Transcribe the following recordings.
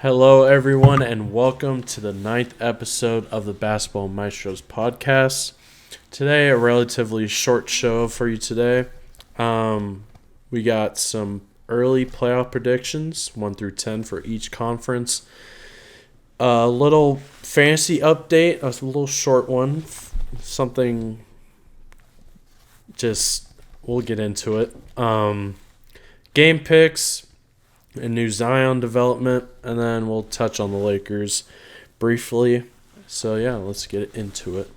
Hello, everyone, and welcome to the 9th episode of the Basketball Maestros podcast. Today, a relatively short show for you today. We got some early playoff predictions, 1 through 10 for each conference. A little fantasy update, a little short one. Something we'll get into it. Game picks, a new Zion development, and then we'll touch on the Lakers briefly. So yeah, let's get into it.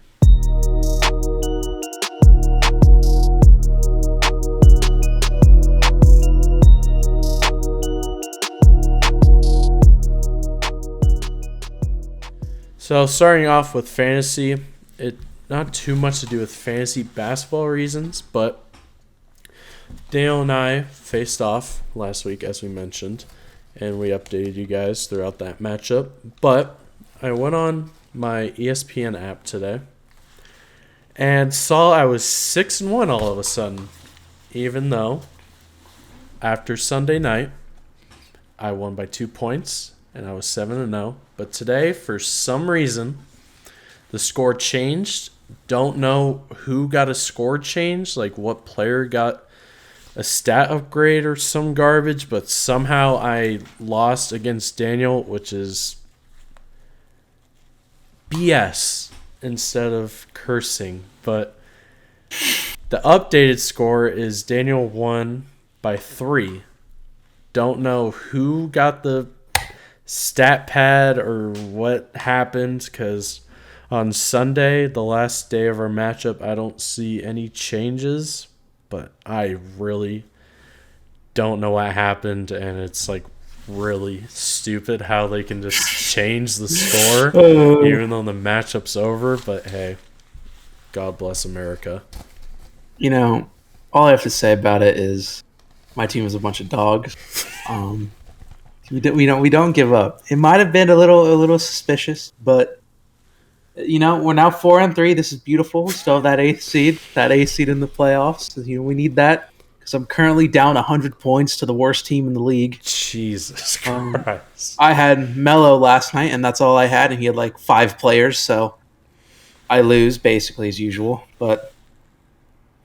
So starting off with fantasy, it not too much to do with fantasy basketball reasons, but Daniel and I faced off last week, as we mentioned, and we updated you guys throughout that matchup. But I went on my ESPN app today and saw I was 6-1 all of a sudden, even though after Sunday night I won by 2 points and I was 7-0. But today, for some reason, the score changed. Don't know who got a score change, like what player got a stat upgrade or some garbage, but somehow I lost against Daniel, which is BS instead of cursing. But the updated score is Daniel won by 3. Don't know who got the stat pad or what happened, because on Sunday, the last day of our matchup, I don't see any changes. But I really don't know what happened, and it's like really stupid how they can just change the score even though the matchup's over. But hey, God bless America. You know, all I have to say about it is my team is a bunch of dogs. We don't give up. It might have been a little suspicious, but we're now 4-3. This is beautiful. We still have that eighth seed in the playoffs. We need that because I'm currently down 100 points to the worst team in the league. Jesus Christ! I had Melo last night, and that's all I had, and he had like 5 players, so I lose basically as usual. But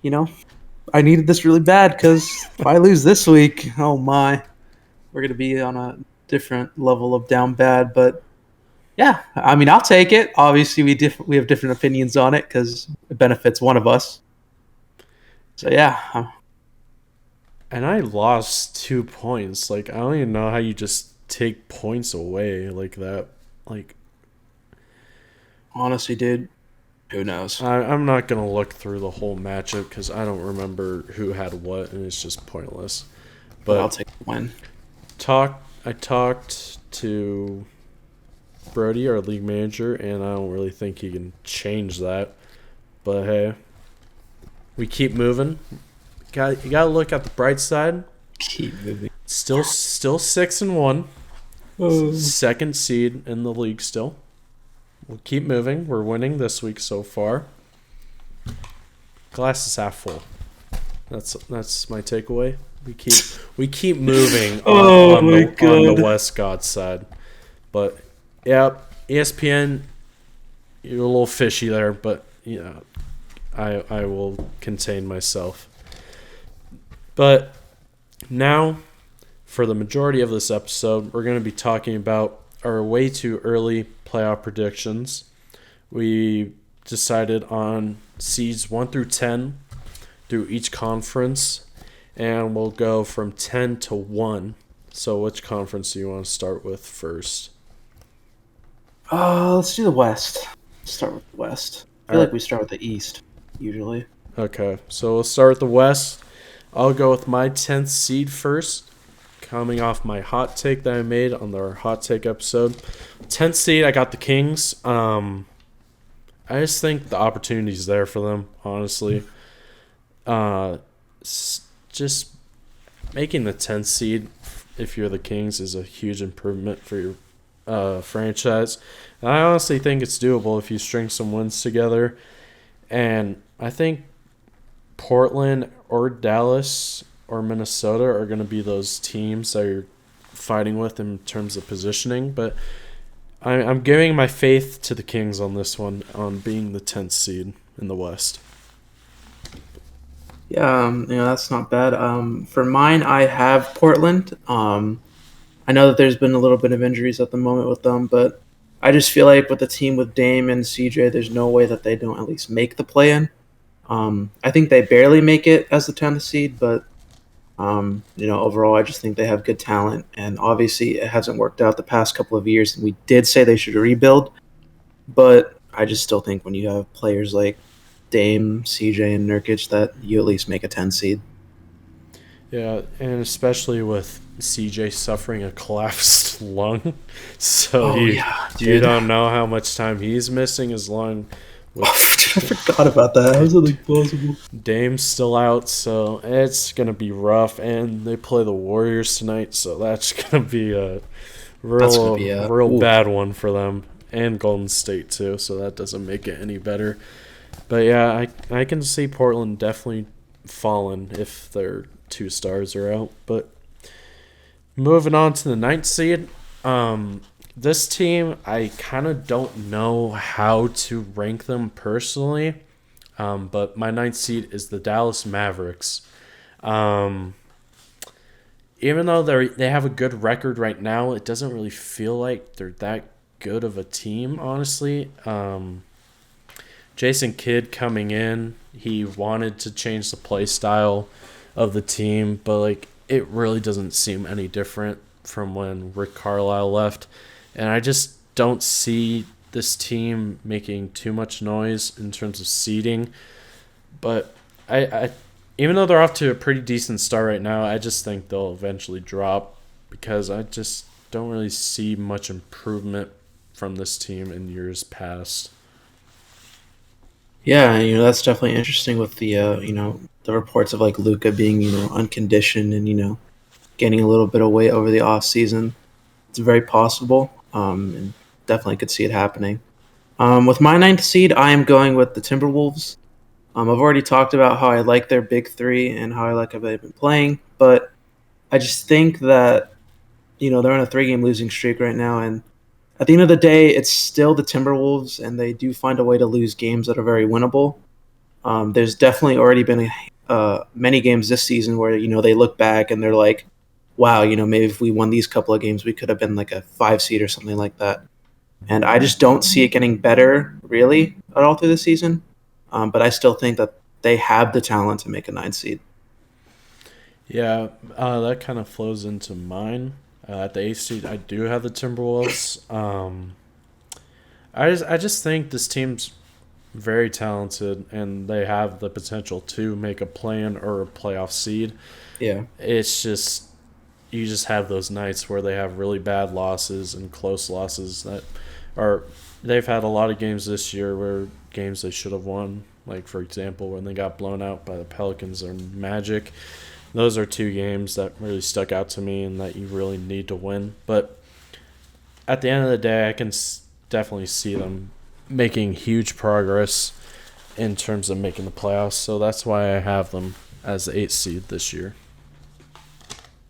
I needed this really bad because if I lose this week, oh my, we're gonna be on a different level of down bad. But yeah, I mean, I'll take it. Obviously, we have different opinions on it because it benefits one of us. So yeah. And I lost 2 points. Like, I don't even know how you just take points away like that. Like, honestly, dude, who knows? I'm not gonna look through the whole matchup because I don't remember who had what, and it's just pointless. But I'll take the win. I talked to Brody, our league manager, and I don't really think he can change that. But hey, we keep moving. You gotta look at the bright side. Keep moving. Still 6-1. Second seed in the league still. We'll keep moving. We're winning this week so far. Glass is half full. That's my takeaway. We keep moving on the West God side. But yeah, ESPN, you're a little fishy there, but I will contain myself. But now, for the majority of this episode, we're going to be talking about our way too early playoff predictions. We decided on seeds 1 through 10 through each conference, and we'll go from 10 to 1. So which conference do you want to start with first? Let's do the West. Let's start with the West. I feel like we start with the East, usually. Okay, so we'll start with the West. I'll go with my 10th seed first, coming off my hot take that I made on our hot take episode. 10th seed, I got the Kings. I just think the opportunity's there for them, honestly. Just making the 10th seed, if you're the Kings, is a huge improvement for your franchise. And I honestly think it's doable if you string some wins together. And I think Portland or Dallas or Minnesota are going to be those teams that are fighting with in terms of positioning, but I'm giving my faith to the Kings on this one, on being the 10th seed in the West. Yeah, that's not bad. For mine, I have Portland. I know that there's been a little bit of injuries at the moment with them, but I just feel like with the team with Dame and CJ, there's no way that they don't at least make the play-in. I think they barely make it as the 10th seed, but overall, I just think they have good talent, and obviously, it hasn't worked out the past couple of years. And we did say they should rebuild, but I just still think when you have players like Dame, CJ, and Nurkic, that you at least make a 10 seed. Yeah, and especially with CJ suffering a collapsed lung, so you don't know how much time he's missing his lung. I forgot about that. How is it possible? Dame's still out, so it's gonna be rough, and they play the Warriors tonight, so that's gonna be a real bad one for them, and Golden State too. So that doesn't make it any better. But yeah, I can see Portland definitely falling if their 2 stars are out. But moving on to the 9th seed, this team, I kind of don't know how to rank them personally, but my 9th seed is the Dallas Mavericks. Even though they have a good record right now, it doesn't really feel like they're that good of a team, honestly. Jason Kidd coming in, he wanted to change the play style of the team, but it really doesn't seem any different from when Rick Carlisle left. And I just don't see this team making too much noise in terms of seeding. But I even though they're off to a pretty decent start right now, I just think they'll eventually drop because I just don't really see much improvement from this team in years past. Yeah, that's definitely interesting with the the reports of Luka being unconditioned and gaining a little bit of weight over the off season. It's very possible, and definitely could see it happening. With my 9th seed, I am going with the Timberwolves. I've already talked about how I like their big 3 and how I like how they've been playing, but I just think that they're on a 3-game losing streak right now, and at the end of the day, it's still the Timberwolves, and they do find a way to lose games that are very winnable. There's definitely already been many games this season where they look back and they're like, "Wow, maybe if we won these couple of games, we could have been like a 5 seed or something like that." And I just don't see it getting better really at all through the season. But I still think that they have the talent to make a 9 seed. Yeah, that kind of flows into mine. At the 8th seed, I do have the Timberwolves. I just think this team's very talented, and they have the potential to make a play-in or a playoff seed. Yeah. It's just you just have those nights where they have really bad losses and close losses that are – they've had a lot of games this year where games they should have won. Like, for example, when they got blown out by the Pelicans or Magic. Those are 2 games that really stuck out to me and that you really need to win. But at the end of the day, I can definitely see them making huge progress in terms of making the playoffs. So that's why I have them as the 8th seed this year.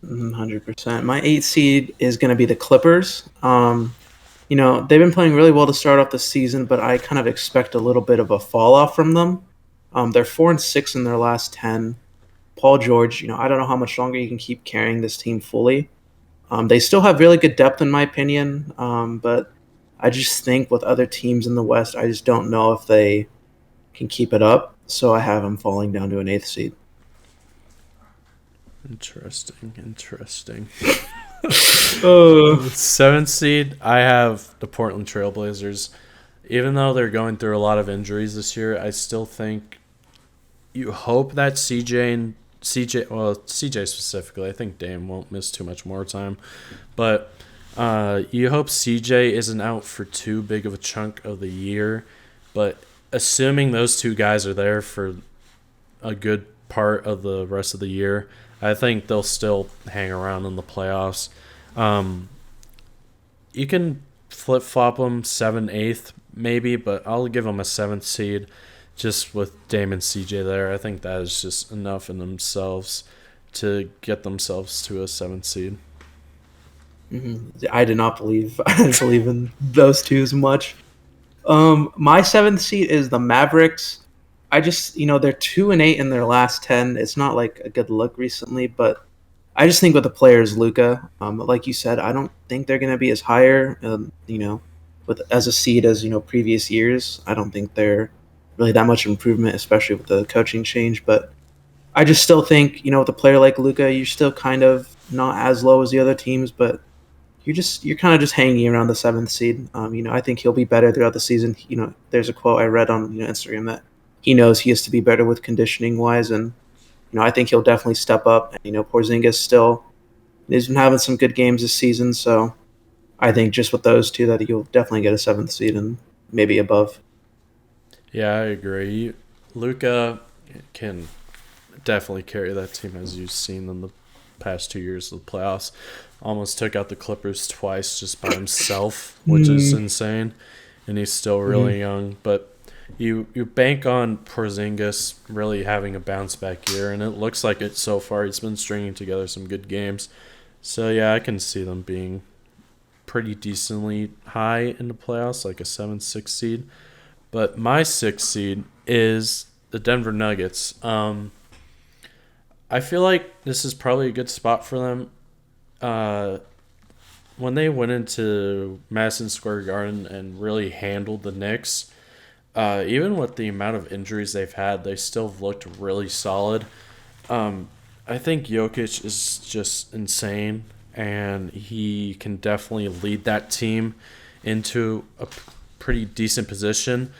100%. My 8th seed is going to be the Clippers. They've been playing really well to start off the season, but I kind of expect a little bit of a fall off from them. They're 4-6 in their last 10. Paul George, I don't know how much longer you can keep carrying this team fully. They still have really good depth, in my opinion, but I just think with other teams in the West, I just don't know if they can keep it up. So I have them falling down to an 8th seed. Interesting. 7th seed, I have the Portland Trailblazers. Even though they're going through a lot of injuries this year, I still think you hope that CJ specifically, I think Dame won't miss too much more time, but you hope CJ isn't out for too big of a chunk of the year. But assuming those 2 guys are there for a good part of the rest of the year, I think they'll still hang around in the playoffs. You can flip-flop them 7th, 8th maybe, but I'll give them a 7th seed. Just with Dame and CJ there, I think that is just enough in themselves to get themselves to a 7th seed. I did not believe I didn't believe in those two as much. My seventh seed is the Mavericks. I just, they're 2-8 in their last 10. It's not like a good look recently, but I just think with the players, Luca, like you said, I don't think they're going to be as higher, with as a seed as previous years. I don't think they're really that much improvement, especially with the coaching change. But I just still think, with a player like Luca, you're still kind of not as low as the other teams, but you're kind of just hanging around the seventh seed. I think he'll be better throughout the season. There's a quote I read on Instagram that he knows he has to be better with conditioning wise, and I think he'll definitely step up. And Porzingis still he's been having some good games this season, so I think just with those two that you'll definitely get a seventh seed and maybe above. Yeah, I agree. Luca can definitely carry that team, as you've seen in the past 2 years of the playoffs. Almost took out the Clippers twice just by himself, which is insane. And he's still really young. But you bank on Porzingis really having a bounce back year, and it looks like it so far. He's been stringing together some good games. So, yeah, I can see them being pretty decently high in the playoffs, like a 7-6 seed. But my 6th seed is the Denver Nuggets. I feel like this is probably a good spot for them. When they went into Madison Square Garden and really handled the Knicks, even with the amount of injuries they've had, they still looked really solid. I think Jokic is just insane, and he can definitely lead that team into a pretty decent position.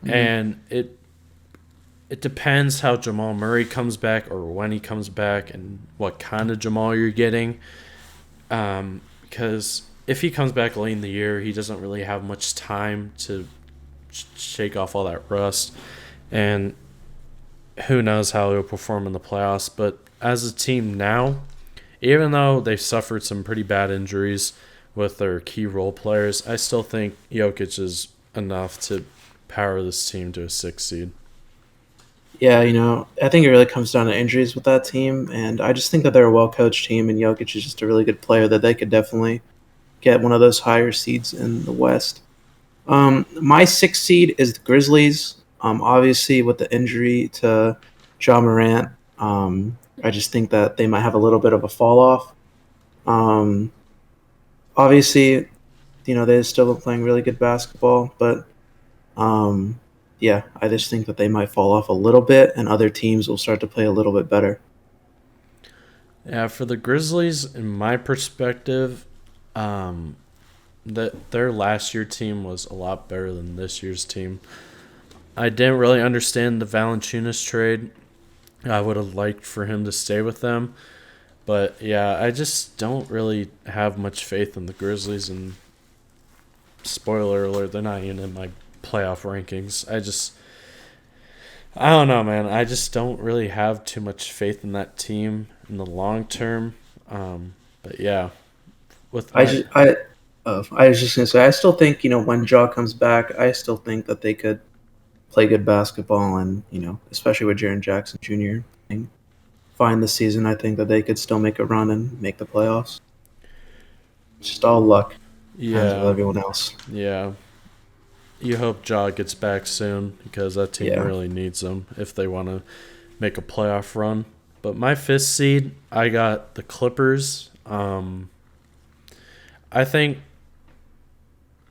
And it depends how Jamal Murray comes back or when he comes back and what kind of Jamal you're getting. Because if he comes back late in the year, he doesn't really have much time to shake off all that rust. And who knows how he'll perform in the playoffs. But as a team now, even though they've suffered some pretty bad injuries with their key role players, I still think Jokic is enough to power this team to a 6 seed. Yeah, I think it really comes down to injuries with that team, and I just think that they're a well-coached team, and Jokic is just a really good player that they could definitely get one of those higher seeds in the West. My sixth seed is the Grizzlies. Obviously, with the injury to Ja Morant, I just think that they might have a little bit of a fall off. Um, Obviously, they've still been playing really good basketball, but yeah, I just think that they might fall off a little bit, and other teams will start to play a little bit better. Yeah, for the Grizzlies, in my perspective, that their last year team was a lot better than this year's team. I didn't really understand the Valanciunas trade. I would have liked for him to stay with them. But yeah, I just don't really have much faith in the Grizzlies. And spoiler alert, they're not even in my playoff rankings. I don't know, man. I just don't really have too much faith in that team in the long term. But yeah, with I my just I was just gonna say I still think when Jaw comes back, I still think that they could play good basketball, and especially with Jaren Jackson Jr. Find the season, I think that they could still make a run and make the playoffs. Just all luck, as with yeah, everyone else. yeah. You hope Ja gets back soon because that team Yeah. really needs him if they want to make a playoff run. But my 5th seed, I got the Clippers. I think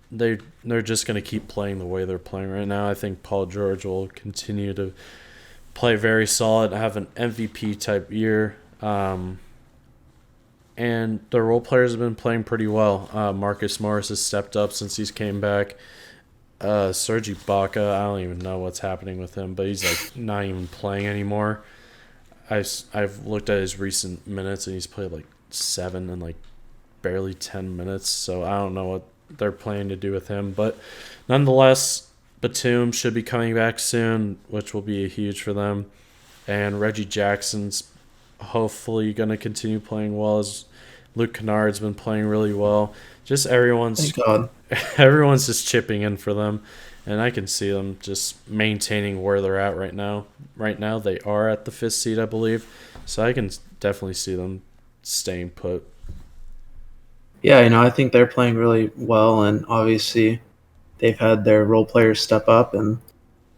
they're just going to keep playing the way they're playing right now. I think Paul George will continue to play very solid, have an MVP type year. And the role players have been playing pretty well. Marcus Morris has stepped up since he's came back. Serge Ibaka, I don't even know what's happening with him, but he's like not even playing anymore. I've looked at his recent minutes and he's played like 7 and like barely 10 minutes, so I don't know what they're planning to do with him. But nonetheless, Batum should be coming back soon, which will be huge for them. And Reggie Jackson's hopefully going to continue playing well, as Luke Kennard's been playing really well. Just Thank God. everyone's just chipping in for them, and I can see them just maintaining where they're at right now. Right now, they are at the 5th seed, I believe, so I can definitely see them staying put. Yeah, I think they're playing really well, and obviously they've had their role players step up. And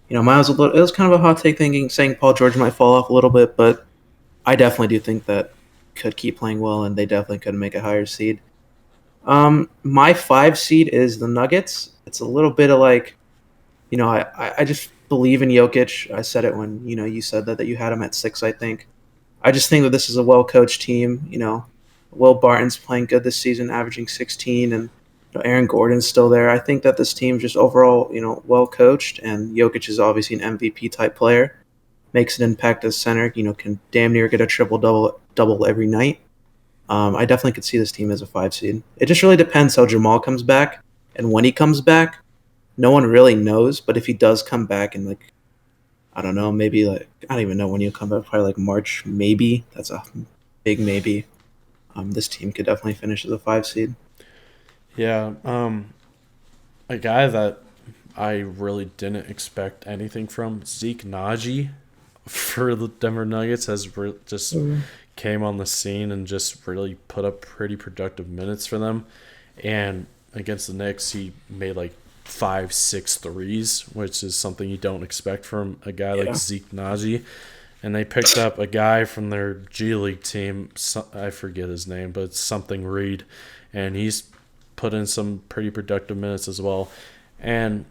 Miles, it was kind of a hot take thinking saying Paul George might fall off a little bit, but I definitely do think that could keep playing well, and they definitely could make a higher seed. My 5 seed is the Nuggets. It's a little bit of like, I just believe in Jokic. I said it when you said that you had him at 6. I think I just think that this is a well coached team. Will Barton's playing good this season, averaging 16, and Aaron Gordon's still there. I think that this team just overall, well coached, and Jokic is obviously an MVP type player. Makes an impact as center. Can damn near get a triple double every night. I definitely could see this team as a 5 seed. It just really depends how Jamal comes back, and when he comes back, no one really knows. But if he does come back in like, I don't know, maybe like I don't even know when he'll come back. Probably like March, maybe. That's a big maybe. This team could definitely finish as a 5 seed. Yeah, a guy that I really didn't expect anything from, Zeke Naji, for the Denver Nuggets, just came on the scene and just really put up pretty productive minutes for them. And against the Knicks, he made like 5-6 threes, which is something you don't expect from a guy like Zeke Naji. And they picked up a guy from their G League team. I forget his name, but it's something Reed. And he's put in some pretty productive minutes as well. And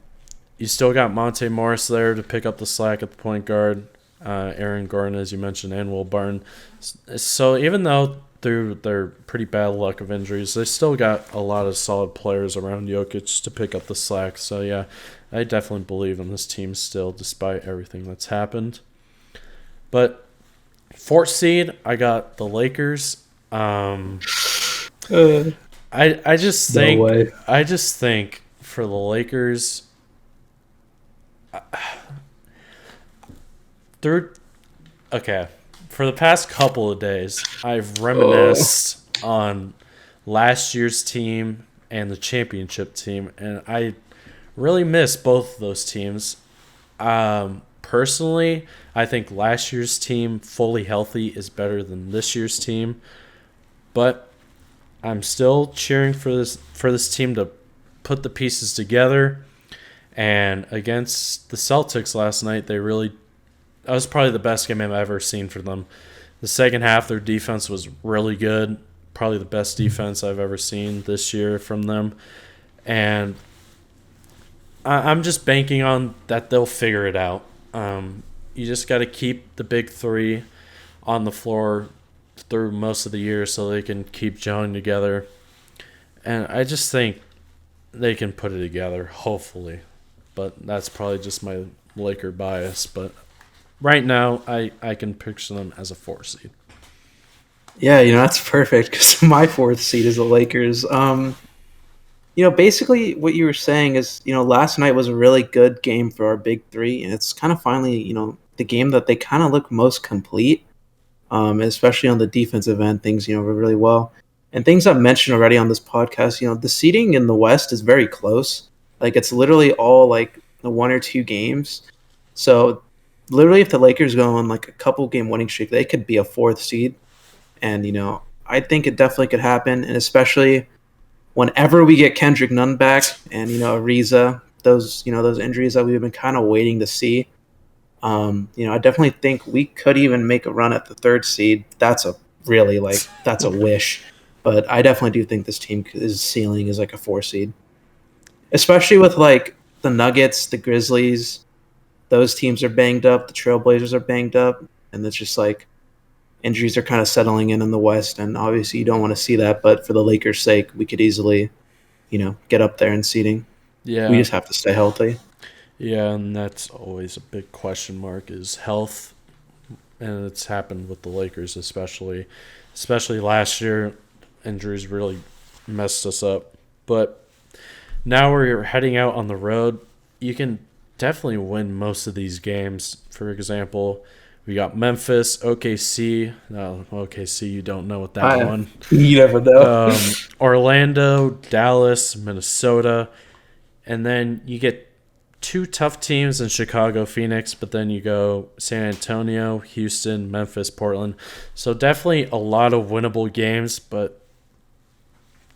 you still got Monte Morris there to pick up the slack at the point guard. Aaron Gordon, as you mentioned, and Will Barton. So even though through their pretty bad luck of injuries, they still got a lot of solid players around Jokic to pick up the slack. So, yeah, I definitely believe in this team still, despite everything that's happened. But 4th seed, I got the Lakers. I just think for the Lakers, for the past couple of days, I've reminisced on last year's team and the championship team, and I really miss both of those teams. Personally, I think last year's team, fully healthy, is better than this year's team. But I'm still cheering for this team to put the pieces together. And against the Celtics last night, that was probably the best game I've ever seen for them. The second half, their defense was really good. Probably the best defense I've ever seen this year from them. And I'm just banking on that they'll figure it out. You just got to keep the big three on the floor through most of the year so they can keep gelling together. And I just think they can put it together, hopefully. But that's probably just my Laker bias. But right now, I can picture them as a 4 seed. Yeah, that's perfect because my 4th seed is the Lakers. Basically what you were saying is, last night was a really good game for our big three, and it's kind of finally, the game that they kind of look most complete, especially on the defensive end. Things, were really well. And things I've mentioned already on this podcast, the seeding in the West is very close. Like, it's literally all, like, the 1 or 2 games. So, literally, if the Lakers go on, like, a couple-game winning streak, they could be a 4th seed. And, I think it definitely could happen, and especially whenever we get Kendrick Nunn back and, Ariza, those injuries that we've been kind of waiting to see. I definitely think we could even make a run at the 3rd seed. That's a wish. But I definitely do think this team's ceiling is like a 4 seed. Especially with like the Nuggets, the Grizzlies, those teams are banged up, the Trailblazers are banged up, and it's just like injuries are kind of settling in the West, and obviously you don't want to see that, but for the Lakers' sake, we could easily, get up there in seeding. Yeah. We just have to stay healthy. Yeah, and that's always a big question mark is health, and it's happened with the Lakers especially last year. Injuries really messed us up. But now we're heading out on the road. You can definitely win most of these games. For example, we got Memphis, OKC. No, OKC, you don't know what that one. You never know. Orlando, Dallas, Minnesota. And then you get 2 tough teams in Chicago, Phoenix, but then you go San Antonio, Houston, Memphis, Portland. So definitely a lot of winnable games, but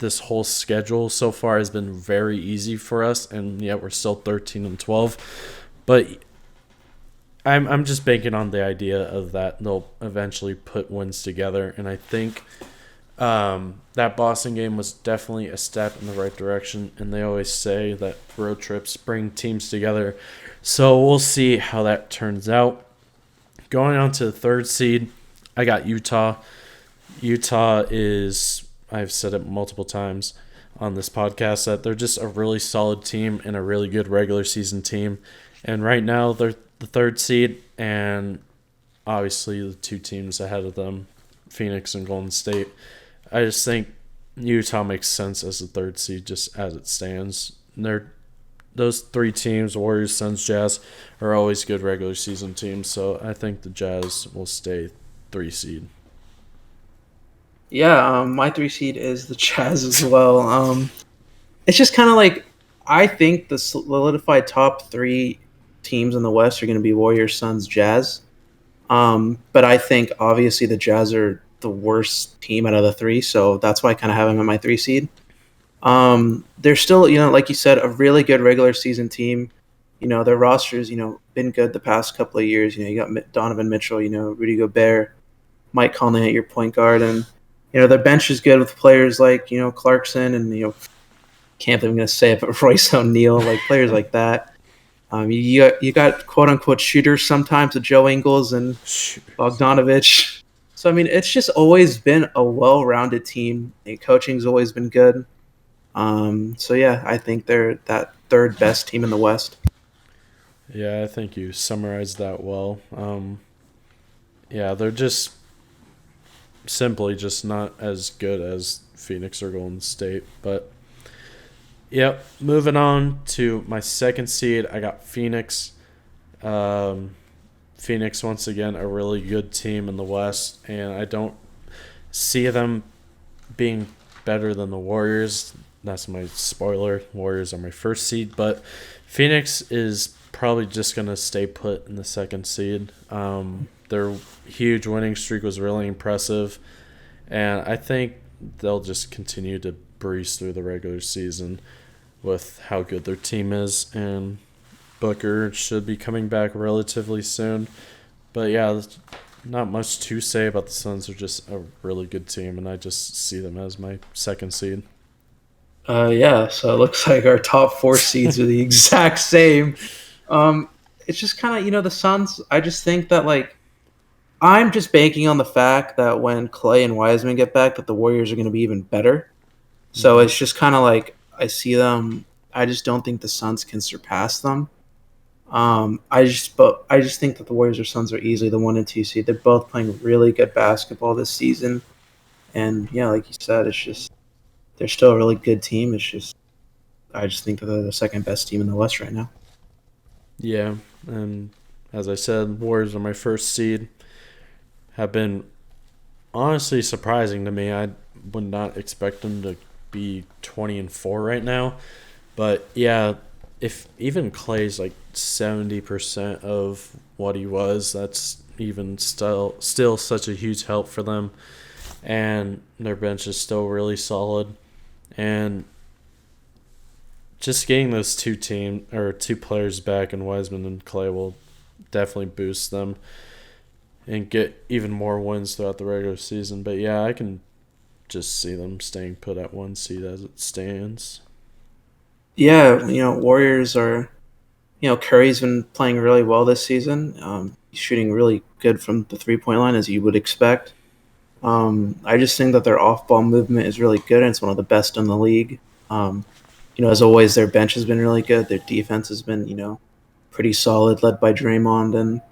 this whole schedule so far has been very easy for us, and yet we're still 13-12. But I'm just banking on the idea of that they'll eventually put wins together, and I think that Boston game was definitely a step in the right direction, and they always say that road trips bring teams together. So we'll see how that turns out. Going on to the third seed, I got Utah. Utah is, I've said it multiple times on this podcast, that they're just a really solid team and a really good regular season team. And right now they're the third seed, and obviously the two teams ahead of them, Phoenix and Golden State. I just think Utah makes sense as the third seed just as it stands. Those three teams, Warriors, Suns, Jazz, are always good regular season teams, so I think the Jazz will stay 3 seed. Yeah, my 3 seed is the Jazz as well. It's just kind of like, I think the solidified top 3 teams in the West are going to be Warriors, Suns, Jazz. But I think obviously the Jazz are the worst team out of the 3, so that's why I kind of have them at my 3 seed. They're still, like you said, a really good regular season team. Their roster's, been good the past couple of years. You got Donovan Mitchell, Rudy Gobert, Mike Conley at your point guard, and their bench is good with players like Clarkson and can't believe I'm gonna say it, but Royce O'Neal, like players like that. You got quote unquote shooters sometimes with Joe Ingles and Bogdanovich. So I mean, it's just always been a well-rounded team. And coaching's always been good. So yeah, I think they're that third best team in the West. Yeah, I think you summarized that well. Yeah, they're just simply just not as good as Phoenix or Golden State. But, yep, moving on to my second seed, I got Phoenix. Phoenix, once again, a really good team in the West, and I don't see them being better than the Warriors. That's my spoiler. Warriors are my first seed, but Phoenix is probably just going to stay put in the second seed. Their huge winning streak was really impressive, and I think they'll just continue to breeze through the regular season with how good their team is, and Booker should be coming back relatively soon. But yeah, not much to say about the Suns. They're just a really good team, and I just see them as my second seed. Yeah, so it looks like our top 4 seeds are the exact same. It's just kind of, the Suns, I just think that, like, I'm just banking on the fact that when Clay and Wiseman get back, that the Warriors are going to be even better. So it's just kind of like, I see them, I just don't think the Suns can surpass them. I just think that the Warriors or Suns are easily the 1 and 2 seed. They're both playing really good basketball this season. And yeah, like you said, it's just, they're still a really good team. It's just, I just think that they're the second best team in the West right now. Yeah, and as I said, Warriors are my first seed. Have been honestly surprising to me. I would not expect them to be 20-4 right now. But yeah, if even Clay's like 70% of what he was, that's even still such a huge help for them. And their bench is still really solid. And just getting those two players back in Wiseman and Clay will definitely boost them and get even more wins throughout the regular season. But yeah, I can just see them staying put at 1 seed as it stands. Yeah, Warriors are, Curry's been playing really well this season. He's shooting really good from the 3-point line, as you would expect. I just think that their off-ball movement is really good, and it's one of the best in the league. As always, their bench has been really good. Their defense has been, pretty solid, led by Draymond, and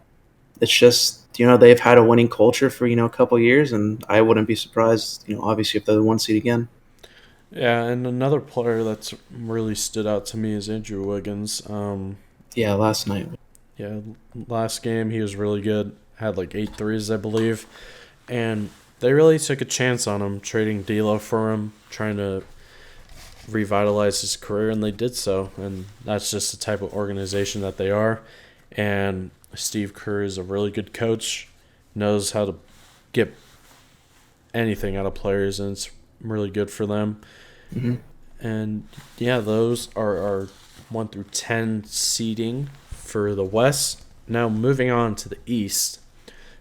it's just, they've had a winning culture for, a couple years, and I wouldn't be surprised, obviously, if they're the 1 seed again. Yeah, and another player that's really stood out to me is Andrew Wiggins. Yeah, last night. Yeah, last game he was really good. Had like 8 threes, I believe. And they really took a chance on him, trading D'Lo for him, trying to revitalize his career, and they did so. And that's just the type of organization that they are. And Steve Kerr is a really good coach, knows how to get anything out of players, and it's really good for them. Hmm. And yeah, those are our 1 through 10 seeding for the West. Now moving on to the East,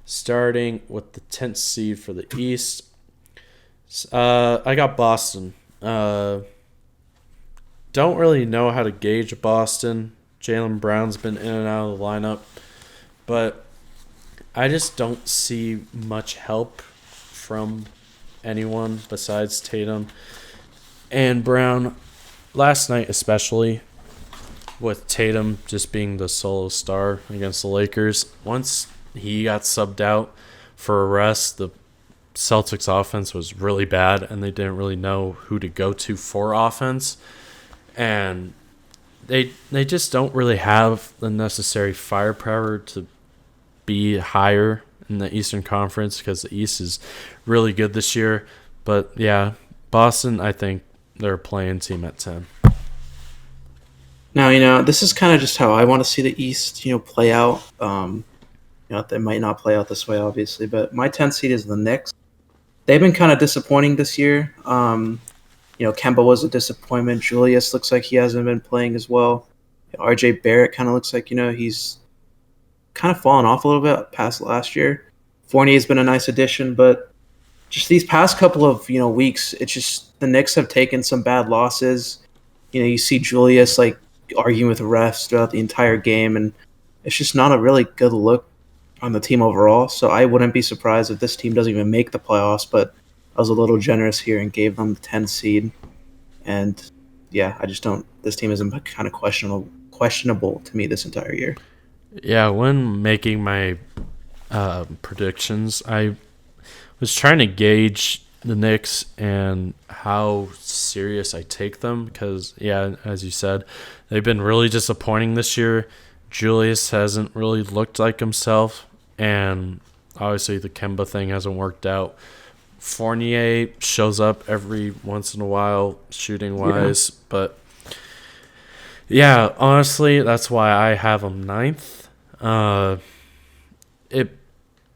starting with the 10th seed for the East. I got Boston. Don't really know how to gauge Boston. Jaylen Brown's been in and out of the lineup, but I just don't see much help from anyone besides Tatum and Brown. Last night, especially, with Tatum just being the solo star against the Lakers. Once he got subbed out for a rest, the Celtics offense was really bad, and they didn't really know who to go to for offense. And they just don't really have the necessary firepower to be higher in the Eastern Conference because the East is really good this year. But yeah, Boston, I think they're a playing team at 10. Now, this is kind of just how I want to see the East, play out. They might not play out this way, obviously, but my 10th seed is the Knicks. They've been kind of disappointing this year. Kemba was a disappointment. Julius looks like he hasn't been playing as well. RJ Barrett kind of looks like, he's kind of fallen off a little bit past last year. Fournier's been a nice addition, but just these past couple of, weeks, it's just the Knicks have taken some bad losses. You see Julius, arguing with refs throughout the entire game, and it's just not a really good look on the team overall. So I wouldn't be surprised if this team doesn't even make the playoffs, but I was a little generous here and gave them the 10th seed. And yeah, I just don't. This team is kind of questionable to me this entire year. Yeah, when making my predictions, I was trying to gauge the Knicks and how serious I take them because, yeah, as you said, they've been really disappointing this year. Julius hasn't really looked like himself, and obviously the Kemba thing hasn't worked out. Fournier shows up every once in a while, shooting wise, but yeah, honestly, that's why I have him 9th. It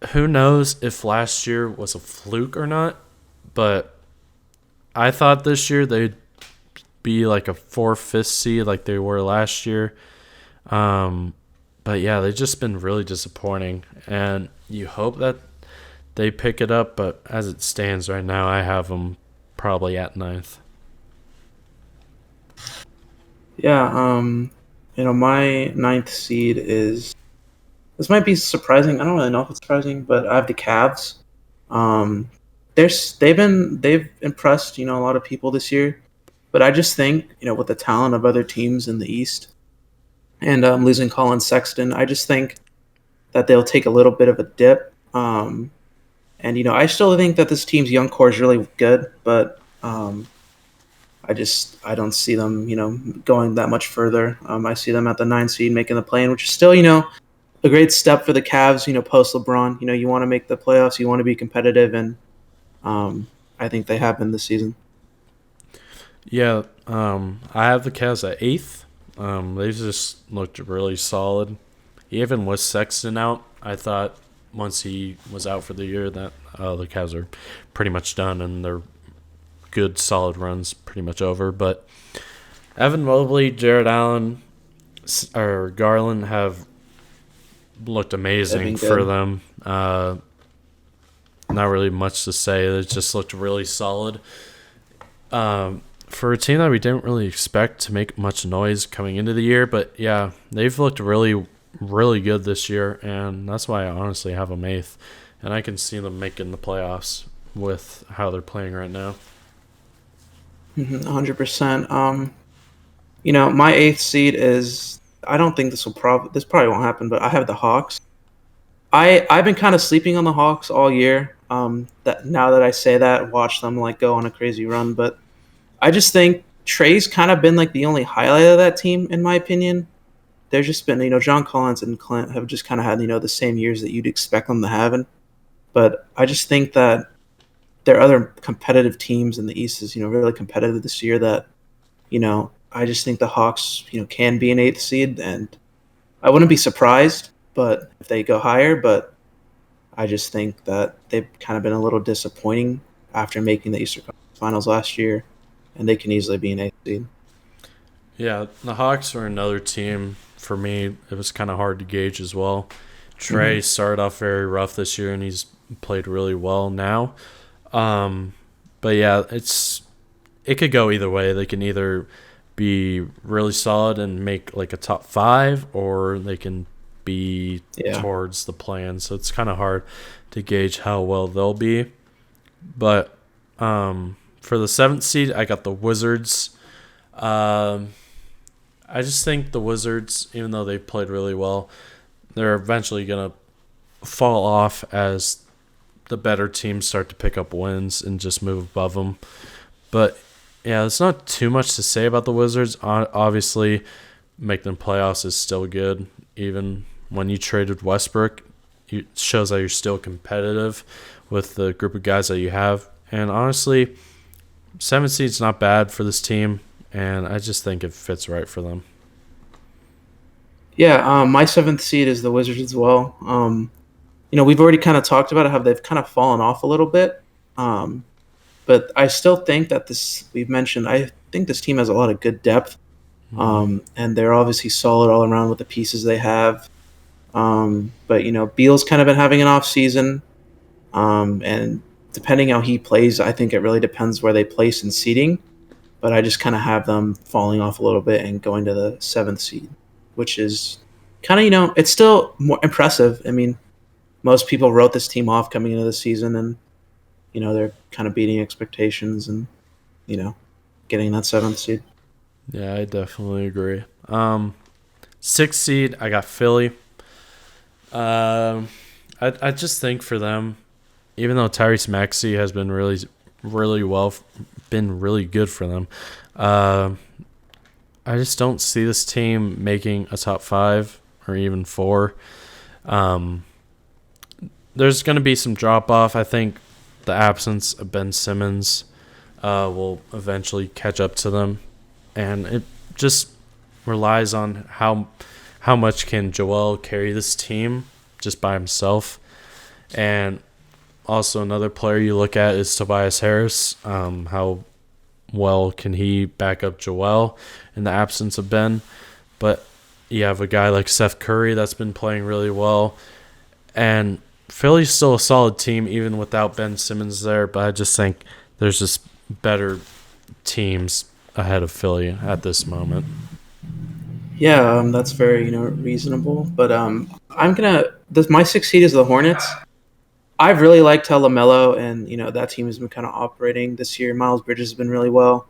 who knows if last year was a fluke or not, but I thought this year they'd be like a 4th, 5th seed like they were last year. But yeah, they've just been really disappointing, and you hope that they pick it up, but as it stands right now, I have them probably at 9th. Yeah, my 9th seed is. This might be surprising. I don't really know if it's surprising, but I have the Cavs. Um, they've impressed a lot of people this year, but I just think with the talent of other teams in the East, and losing Colin Sexton, I just think that they'll take a little bit of a dip. And I still think that this team's young core is really good, but I don't see them going that much further. I see them at the 9 seed making the play-in, which is still a great step for the Cavs. Post LeBron, you want to make the playoffs, you want to be competitive, and I think they have been this season. Yeah, I have the Cavs at 8th. They just looked really solid. Even with Sexton out, I thought once he was out for the year that the Cavs are pretty much done and their good, solid run's pretty much over. But Evan Mobley, Jared Allen, or Garland have looked amazing for them. Not really much to say. They just looked really solid. For a team that we didn't really expect to make much noise coming into the year, but yeah, they've looked really, really good this year, and that's why I honestly have them 8th, and I can see them making the playoffs with how they're playing right now. 100%. My 8th seed is. I don't think this probably won't happen, but I have the Hawks. I've been kind of sleeping on the Hawks all year. That now that I say that, watch them go on a crazy run, but I just think Trey's kind of been the only highlight of that team, in my opinion. There's just been, John Collins and Clint have just kind of had, the same years that you'd expect them to have. But I just think that there are other competitive teams in the East is, really competitive this year that, I just think the Hawks, can be an 8th seed, and I wouldn't be surprised, but if they go higher, but I just think that they've kind of been a little disappointing after making the Eastern Conference Finals last year. and they can easily be an 8th seed. Yeah, the Hawks were another team for me. It was kind of hard to gauge as well. Trey started off very rough this year, and he's played really well now. But yeah, it could go either way. They can either be really solid and make like a top 5, or they can be towards the plan. So it's kind of hard to gauge how well they'll be. But for the 7th seed, I got the Wizards. I just think the Wizards, even though they played really well, they're eventually going to fall off as the better teams start to pick up wins and just move above them. But yeah, there's not too much to say about the Wizards. Obviously, making the playoffs is still good. Even when you traded Westbrook, it shows that you're still competitive with the group of guys that you have. And honestly, 7 seed's not bad for this team, and I just think it fits right for them. Yeah, my 7th seed is the Wizards as well. We've already kind of talked about how they've kind of fallen off a little bit. But I still think that I think this team has a lot of good depth. And they're obviously solid all around with the pieces they have. But Beal's kind of been having an off season. And depending how he plays, I think it really depends where they place in seeding. But I just kind of have them falling off a little bit and going to the 7th seed, which is kind of, it's still more impressive. I mean, most people wrote this team off coming into the season, and, they're kind of beating expectations and, getting that 7th seed. Yeah, I definitely agree. 6th seed, I got Philly. I just think for them, even though Tyrese Maxey has been really, really been really good for them, I just don't see this team making a top 5 or even 4. There's going to be some drop-off. I think the absence of Ben Simmons will eventually catch up to them. And it just relies on how much can Joel carry this team just by himself. And also another player you look at is Tobias Harris. How well can he back up Joel in the absence of Ben? But you have a guy like Seth Curry that's been playing really well. And Philly's still a solid team even without Ben Simmons there, but I just think there's just better teams ahead of Philly at this moment. Yeah, that's very reasonable. But my 6th seed is the Hornets. I've really liked how LaMelo and that team has been kind of operating this year. Miles Bridges has been really well,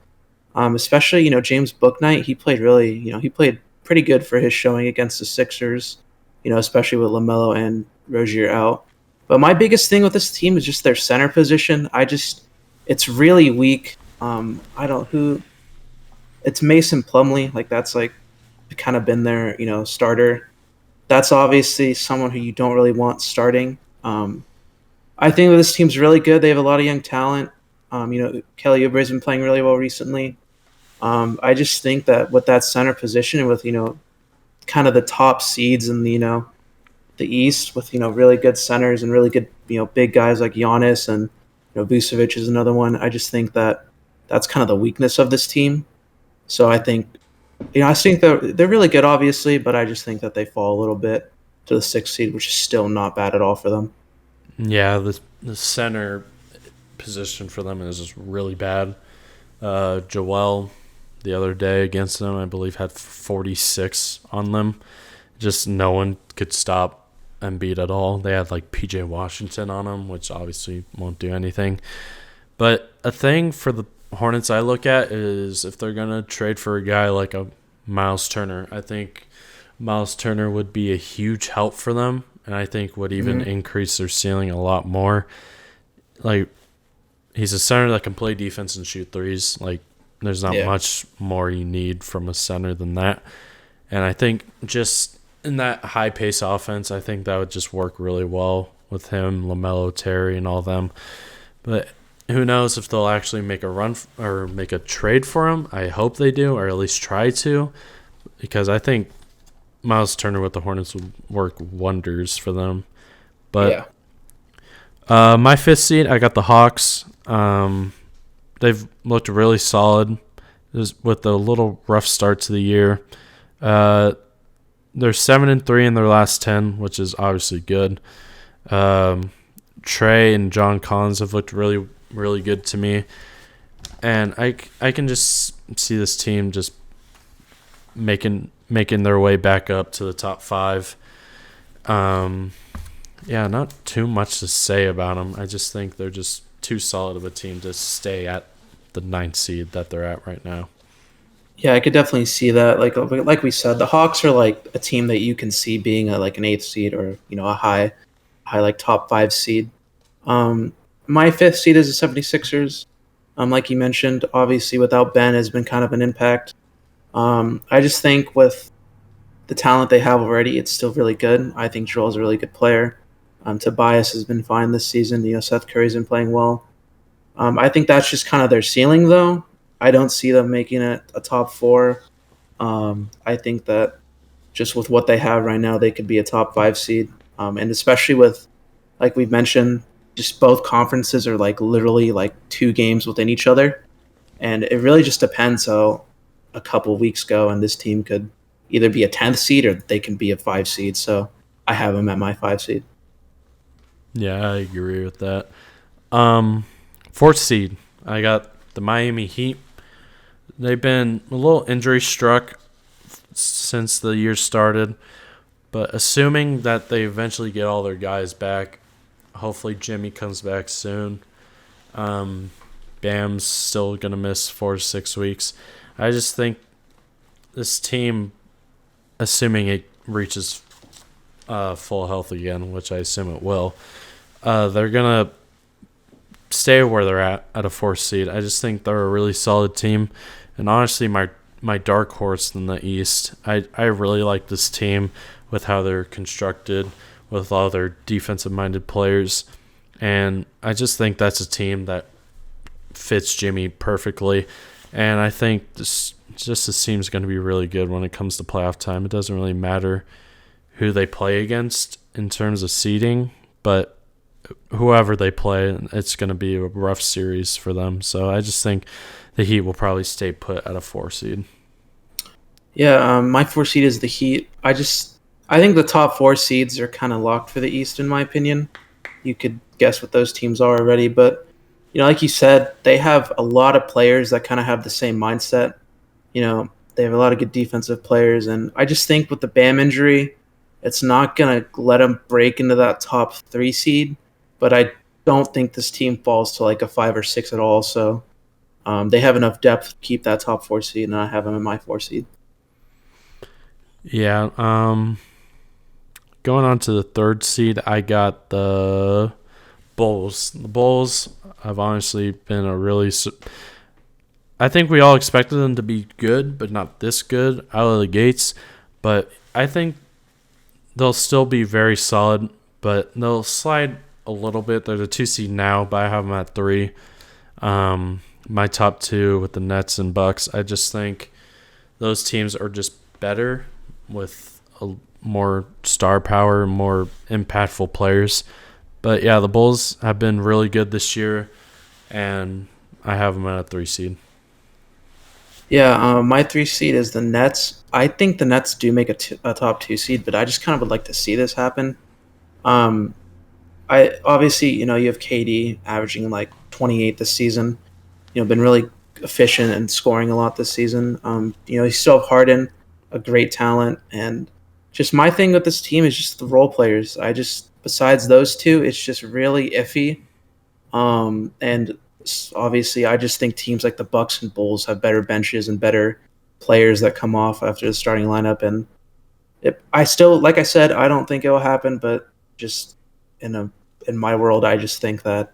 especially James Bouknight. He played really he played pretty good for his showing against the Sixers. Especially with LaMelo and Rozier out. But my biggest thing with this team is just their center position. It's really weak. It's Mason Plumlee. Like, that's like kind of been their, starter. That's obviously someone who you don't really want starting. I think that this team's really good. They have a lot of young talent. Kelly Oubre's been playing really well recently. I just think that with that center position and with, kind of the top seeds in the East with really good centers and really good big guys like Giannis and Vucevic is another one. I just think that that's kind of the weakness of this team. So I think they're really good, obviously, but I just think that they fall a little bit to the 6th seed, which is still not bad at all for them. Yeah, the center position for them is just really bad. Joel, the other day against them, I believe, had 46 on them. Just no one could stop Embiid at all. They had like PJ Washington on them, which obviously won't do anything. But a thing for the Hornets I look at is if they're going to trade for a guy like a Miles Turner. I think Miles Turner would be a huge help for them, and I think would even increase their ceiling a lot more. Like, he's a center that can play defense and shoot threes. Like, there's not much more you need from a center than that. And I think just in that high-pace offense, I think that would just work really well with him, LaMelo, Terry, and all them. But who knows if they'll actually make a run or make a trade for him. I hope they do, or at least try to, because I think Miles Turner with the Hornets would work wonders for them. But my 5th seed, I got the Hawks. they've looked really solid with a little rough start to the year. They're 7-3 in their last 10, which is obviously good. Trey and John Collins have looked really, really good to me. And I can just see this team just making their way back up to the top 5. Yeah, not too much to say about them. I just think they're just too solid of a team to stay at the 9th seed that they're at right now. Yeah, I could definitely see that. Like we said, the Hawks are like a team that you can see being like an 8th seed or a high like top 5 seed. My 5th seed is the 76ers. Like you mentioned, obviously without Ben has been kind of an impact. I just think with the talent they have already, it's still really good. I think Joel's a really good player. Tobias has been fine this season. Seth Curry's been playing well. I think that's just kind of their ceiling, though. I don't see them making it a top 4. I think that just with what they have right now, they could be a top 5 seed. And especially with, like we've mentioned, just both conferences are like literally like 2 games within each other. And it really just depends how a couple weeks go, and this team could either be a 10th seed or they can be a 5 seed. So I have them at my 5 seed. Yeah, I agree with that. 4th seed, I got the Miami Heat. They've been a little injury struck since the year started, but assuming that they eventually get all their guys back, hopefully Jimmy comes back soon. Bam's still going to miss 4 to 6 weeks. I just think this team, assuming it reaches full health again, which I assume it will, they're going to stay where they're at a 4th seed. I just think they're a really solid team. And honestly, my dark horse in the East, I really like this team with how they're constructed, with all their defensive-minded players. And I just think that's a team that fits Jimmy perfectly. And I think this team's going to be really good when it comes to playoff time. It doesn't really matter who they play against in terms of seeding, but whoever they play, it's going to be a rough series for them. So I just think the Heat will probably stay put at a 4 seed. Yeah, my 4 seed is the Heat. I think the top 4 seeds are kind of locked for the East, in my opinion. You could guess what those teams are already, but like you said, they have a lot of players that kind of have the same mindset. They have a lot of good defensive players, and I just think with the Bam injury, it's not going to let them break into that top 3 seed, but I don't think this team falls to like a 5 or 6 at all, so they have enough depth to keep that top 4 seed, and I have them in my 4 seed. Yeah, going on to the 3rd seed, I got the Bulls. The Bulls have honestly been I think we all expected them to be good, but not this good out of the gates. But I think they'll still be very solid, but they'll slide a little bit. They're the 2 seed now, but I have them at 3. My top 2 with the Nets and Bucks. I just think those teams are just better with more star power, more impactful players. But yeah, the Bulls have been really good this year, and I have them at a 3 seed. Yeah, my 3 seed is the Nets. I think the Nets do make a top 2 seed, but I just kind of would like to see this happen. I obviously, you have KD averaging like 28 this season. Been really efficient and scoring a lot this season. You still have Harden, a great talent, and just my thing with this team is just the role players. Besides those 2, it's just really iffy. And obviously, I just think teams like the Bucks and Bulls have better benches and better players that come off after the starting lineup. And I still, like I said, I don't think it will happen, but just in my world, I just think that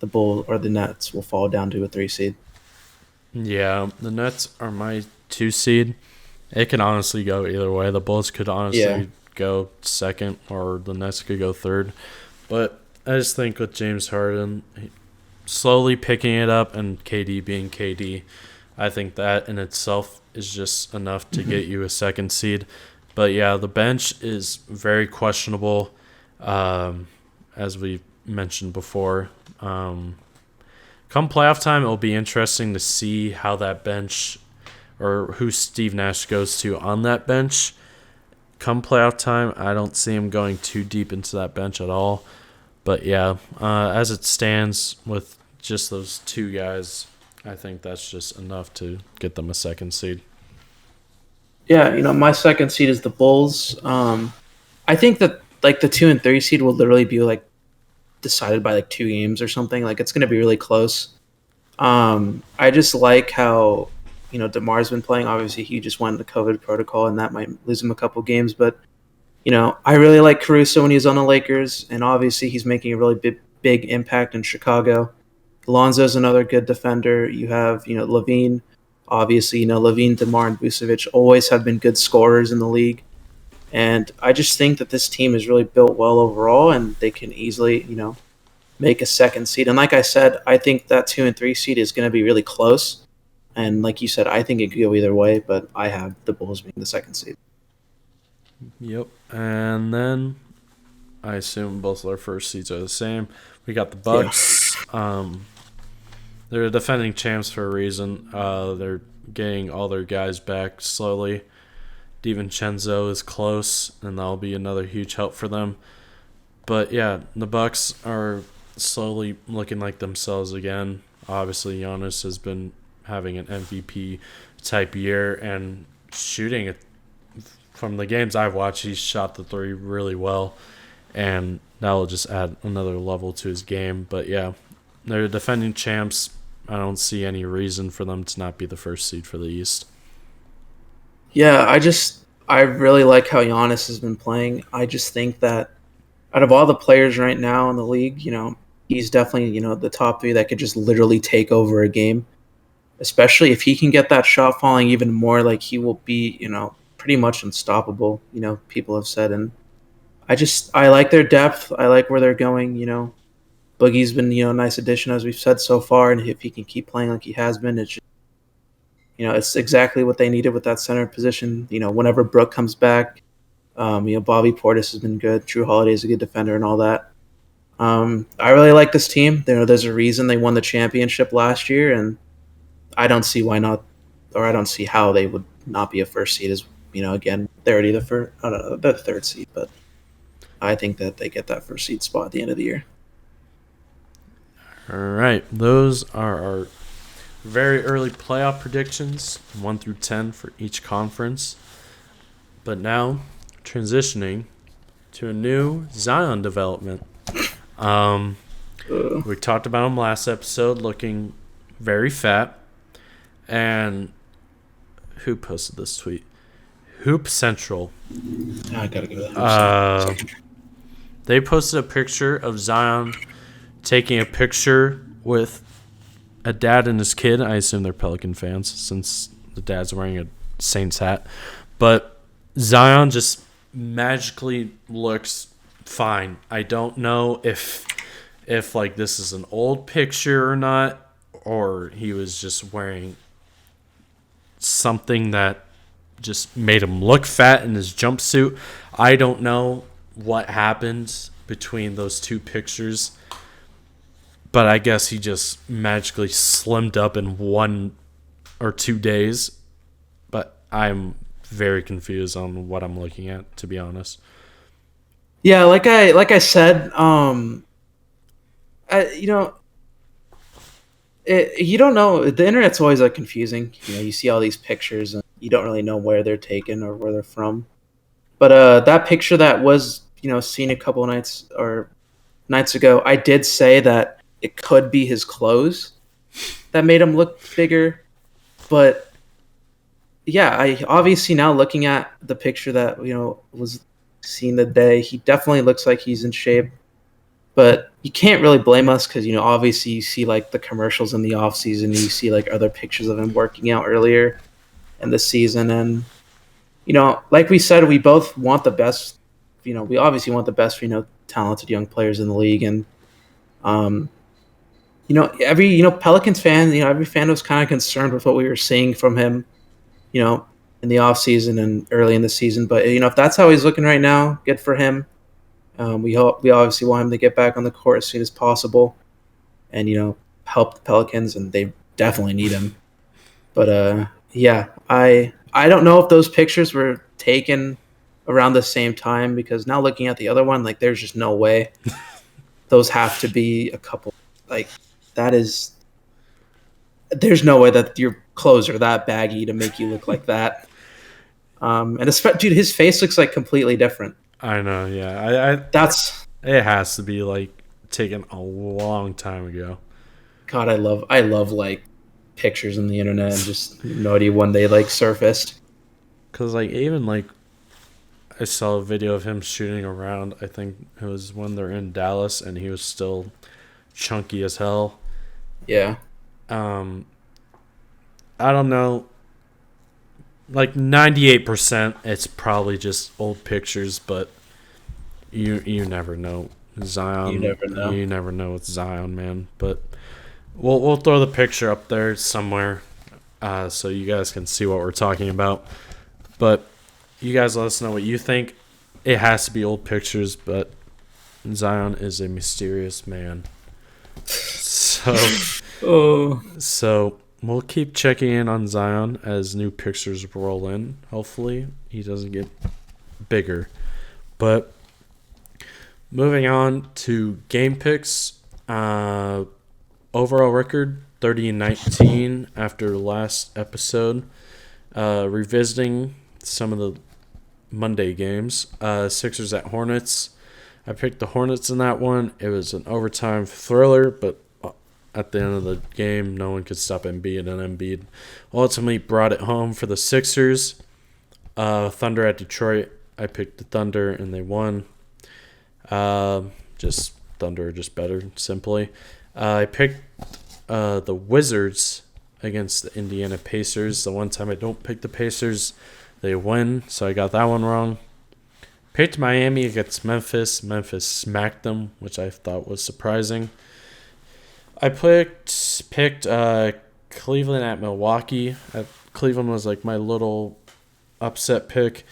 the Bulls or the Nets will fall down to a 3 seed. Yeah, the Nets are my 2 seed. It can honestly go either way. The Bulls could honestly go 2nd, or the Nets could go 3rd. But I just think with James Harden slowly picking it up and KD being KD, I think that in itself is just enough to get you a 2nd seed. But yeah, the bench is very questionable, as we mentioned before. come playoff time, it'll be interesting to see how that bench or who Steve Nash goes to on that bench. Come playoff time, I don't see him going too deep into that bench at all. But yeah, as it stands with just those two guys, I think that's just enough to get them a second seed. Yeah, my second seed is the Bulls. I think that like the 2 and 3 seed will literally be like decided by like 2 games or something. Like it's going to be really close. I just like how DeMar's been playing. Obviously, he just went the COVID protocol, and that might lose him a couple games. But I really like Caruso when he's on the Lakers, and obviously he's making a really big impact in Chicago. Lonzo's another good defender. You have Levine. Obviously, Levine, DeMar, and Vucevic always have been good scorers in the league. And I just think that this team is really built well overall, and they can easily, make a second seed. And like I said, I think that 2 and 3 seed is going to be really close. And like you said, I think it could go either way, but I have the Bulls being the second seed. Yep. And then I assume both of our first seeds are the same. We got the Bucks. Yeah. They're defending champs for a reason. They're getting all their guys back slowly. DiVincenzo is close, and that'll be another huge help for them. But yeah, the Bucks are slowly looking like themselves again. Obviously, Giannis has been having an MVP type year and shooting it. From the games I've watched, he's shot the three really well, and that will just add another level to his game. But yeah, they're defending champs. I don't see any reason for them to not be the first seed for the East. Yeah, I really like how Giannis has been playing. I just think that out of all the players right now in the league, he's definitely, the top 3 that could just literally take over a game. Especially if he can get that shot falling even more, like he will be, pretty much unstoppable, people have said. And I like their depth. I like where they're going, Boogie's been, a nice addition, as we've said so far. And if he can keep playing like he has been, it's just, it's exactly what they needed with that center position. Whenever Brook comes back, Bobby Portis has been good. Drew Holiday is a good defender and all that. I really like this team. There's a reason they won the championship last year, and I don't see why not, or I don't see how they would not be a first seed. As again, they're already the third seed, but I think that they get that first seed spot at the end of the year. All right, those are our very early playoff predictions, 1 through 10 for each conference. But now, transitioning to a new Zion development. We talked about him last episode, looking very fat. And who posted this tweet? Hoop Central. I gotta go to the Hoop Central. They posted a picture of Zion taking a picture with a dad and his kid. I assume they're Pelican fans since the dad's wearing a Saints hat. But Zion just magically looks fine. I don't know if like this is an old picture or not, or he was just wearing something that just made him look fat in his jumpsuit. I don't know what happened between those two pictures, but I guess he just magically slimmed up in 1 or 2 days. But I'm very confused on what I'm looking at, to be honest. Yeah, like I said, you don't know. The internet's always like confusing. You see all these pictures and you don't really know where they're taken or where they're from. But that picture that was seen a couple of nights ago, I did say that it could be his clothes that made him look bigger. But yeah, I obviously now looking at the picture that was seen the day, he definitely looks like he's in shape. But you can't really blame us because, obviously you see like the commercials in the off season, you see like other pictures of him working out earlier in the season. And, like we said, we both want the best, we obviously want the best for, talented young players in the league. And, every, Pelicans fan, every fan was kind of concerned with what we were seeing from him, in the off season and early in the season. But, if that's how he's looking right now, good for him. We obviously want him to get back on the court as soon as possible, and help the Pelicans, and they definitely need him. But yeah, I don't know if those pictures were taken around the same time, because now looking at the other one, like there's just no way. Those have to be a couple. Like that is. There's no way that your clothes are that baggy to make you look like that. And especially, dude, his face looks like completely different. I know, yeah. That's It has to be like taken a long time ago. God. I love like pictures on the internet and just no idea when they like surfaced. Cause like even like I saw a video of him shooting around. I think it was when they're in Dallas, and he was still chunky as hell. Yeah. I don't know. Like 98%, it's probably just old pictures, but you never know. Zion, You never know. You never know with Zion, man. But we'll throw the picture up there somewhere, so you guys can see what we're talking about. But you guys let us know what you think. It has to be old pictures, but Zion is a mysterious man. So we'll keep checking in on Zion as new pictures roll in. Hopefully he doesn't get bigger. But moving on to game picks. Overall record 30-19 after last episode. Revisiting some of the Monday games. Sixers at Hornets. I picked the Hornets in that one. It was an overtime thriller, but at the end of the game, no one could stop Embiid, and Embiid ultimately brought it home for the Sixers. Thunder at Detroit. I picked the Thunder, and they won. Just Thunder, just better, simply. I picked the Wizards against the Indiana Pacers. The one time I don't pick the Pacers, they win, so I got that one wrong. Picked Miami against Memphis. Memphis smacked them, which I thought was surprising. I picked Cleveland at Milwaukee. Cleveland was like my little upset pick.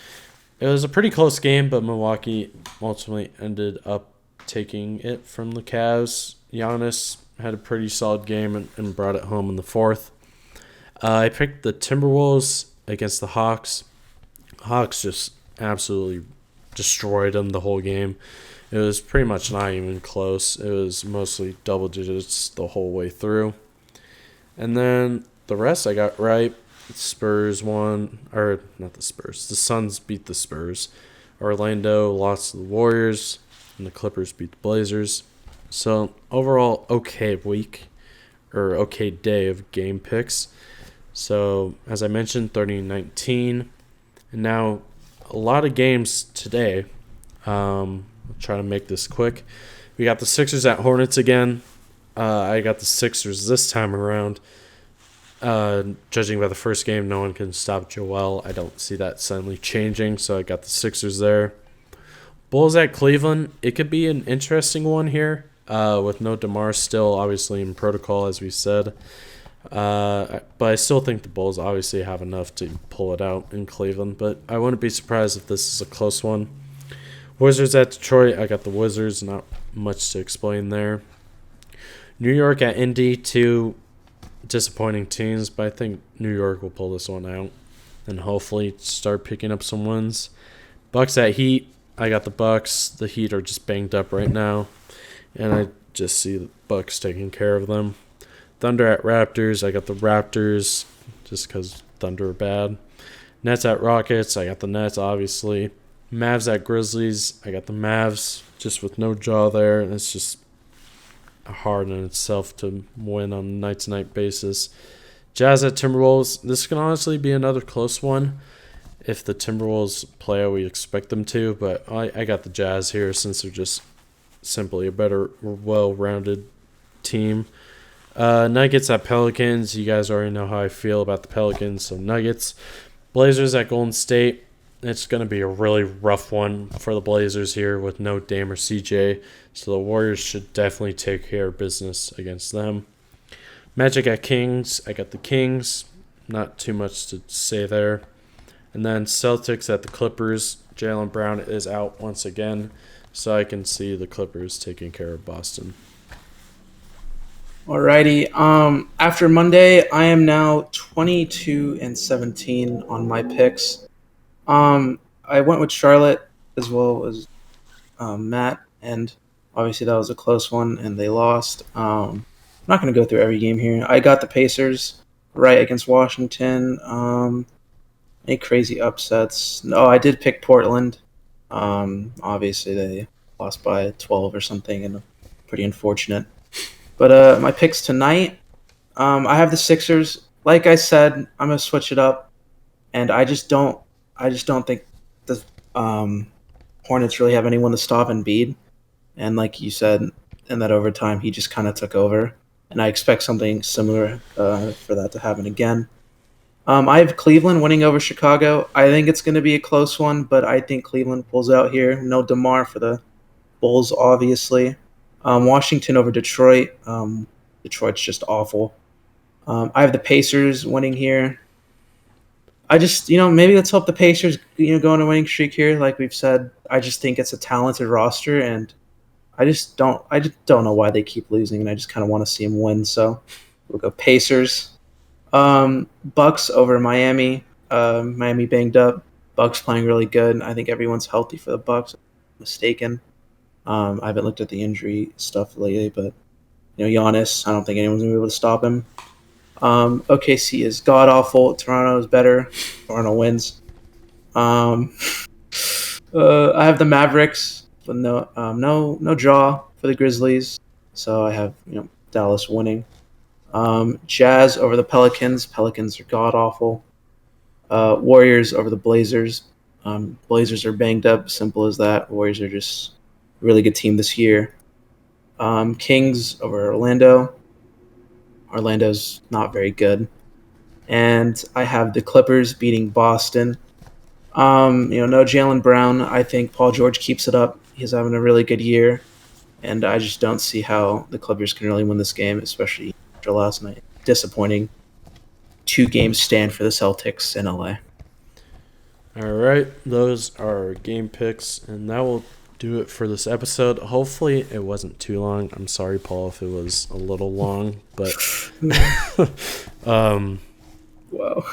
It was a pretty close game, but Milwaukee ultimately ended up taking it from the Cavs. Giannis had a pretty solid game and brought it home in the fourth. I picked the Timberwolves against the Hawks. Hawks just absolutely destroyed them the whole game. It was pretty much not even close. It was mostly double digits the whole way through. And then the rest I got right. Spurs won, or not the Spurs. The Suns beat the Spurs. Orlando lost to the Warriors, and the Clippers beat the Blazers. So overall, okay day of game picks. So as I mentioned, 30-19. And now a lot of games today. I'll try to make this quick. We got the Sixers at Hornets again. I got the Sixers this time around. Judging by the first game, no one can stop Joel. I don't see that suddenly changing, so I got the Sixers there. Bulls at Cleveland. It could be an interesting one here, with no DeMar still obviously in protocol, as we said. But I still think the Bulls obviously have enough to pull it out in Cleveland, but I wouldn't be surprised if this is a close one. Wizards at Detroit. I got the Wizards. Not much to explain there. New York at Indy. Two disappointing teams, but I think New York will pull this one out and hopefully start picking up some wins. Bucks at Heat. I got the Bucks. The Heat are just banged up right now, and I just see the Bucks taking care of them. Thunder at Raptors. I got the Raptors just because Thunder are bad. Nets at Rockets. I got the Nets, obviously. Mavs at Grizzlies. I got the Mavs just with no jaw there. And it's just hard in itself to win on a night-to-night basis. Jazz at Timberwolves. This can honestly be another close one if the Timberwolves play how we expect them to. But I got the Jazz here since they're just simply a better, well-rounded team. Nuggets at Pelicans. You guys already know how I feel about the Pelicans. So Nuggets. Blazers at Golden State. It's going to be a really rough one for the Blazers here with no Dame or CJ. So the Warriors should definitely take care of business against them. Magic at Kings. I got the Kings. Not too much to say there. And then Celtics at the Clippers. Jaylen Brown is out once again. So I can see the Clippers taking care of Boston. Alrighty. After Monday, I am now 22-17 on my picks. I went with Charlotte as well as Matt, and obviously that was a close one, and they lost. I'm not going to go through every game here. I got the Pacers right against Washington. Any crazy upsets? No, I did pick Portland. Obviously they lost by 12 or something, and pretty unfortunate. But my picks tonight, I have the Sixers. Like I said, I'm gonna switch it up, and I just don't think the Hornets really have anyone to stop Embiid. And like you said, in that overtime, he just kind of took over, and I expect something similar for that to happen again. I have Cleveland winning over Chicago. I think it's going to be a close one, but I think Cleveland pulls out here. No DeMar for the Bulls, obviously. Washington over Detroit. Detroit's just awful. I have the Pacers winning here. I just, maybe let's hope the Pacers, go on a winning streak here. Like we've said, I just think it's a talented roster, and I just don't know why they keep losing, and I just kind of want to see them win. So we'll go Pacers. Bucks over Miami. Miami banged up. Bucks playing really good. I think everyone's healthy for the Bucks. If I'm mistaken. I haven't looked at the injury stuff lately, but Giannis, I don't think anyone's gonna be able to stop him. OKC is god awful. Toronto is better. Toronto wins. Um, I have the Mavericks, but no draw for the Grizzlies. So I have Dallas winning. Jazz over the Pelicans. Pelicans are god awful. Warriors over the Blazers. Blazers are banged up. Simple as that. Warriors are just a really good team this year. Kings over Orlando. Orlando's not very good. And I have the Clippers beating Boston. No Jalen Brown. I think Paul George keeps it up. He's having a really good year. And I just don't see how the Clippers can really win this game, especially after last night. Disappointing 2-game stand for the Celtics in LA. All right, those are our game picks, and that will do it for this episode. Hopefully it wasn't too long. I'm sorry, Paul, if it was a little long, but Wow.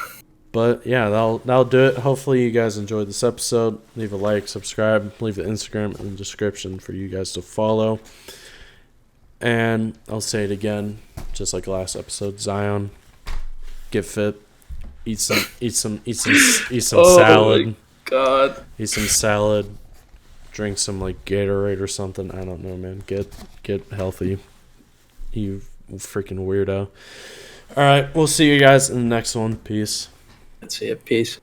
But yeah, that'll do it. Hopefully you guys enjoyed this episode. Leave a like, subscribe, leave the Instagram in the description for you guys to follow. And I'll say it again, just like last episode, Zion, get fit, eat some Oh salad. my God. Eat some salad, drink some like Gatorade or something. I don't know, man. Get healthy. You freaking weirdo. All right, we'll see you guys in the next one. Peace. Let's see it. Peace.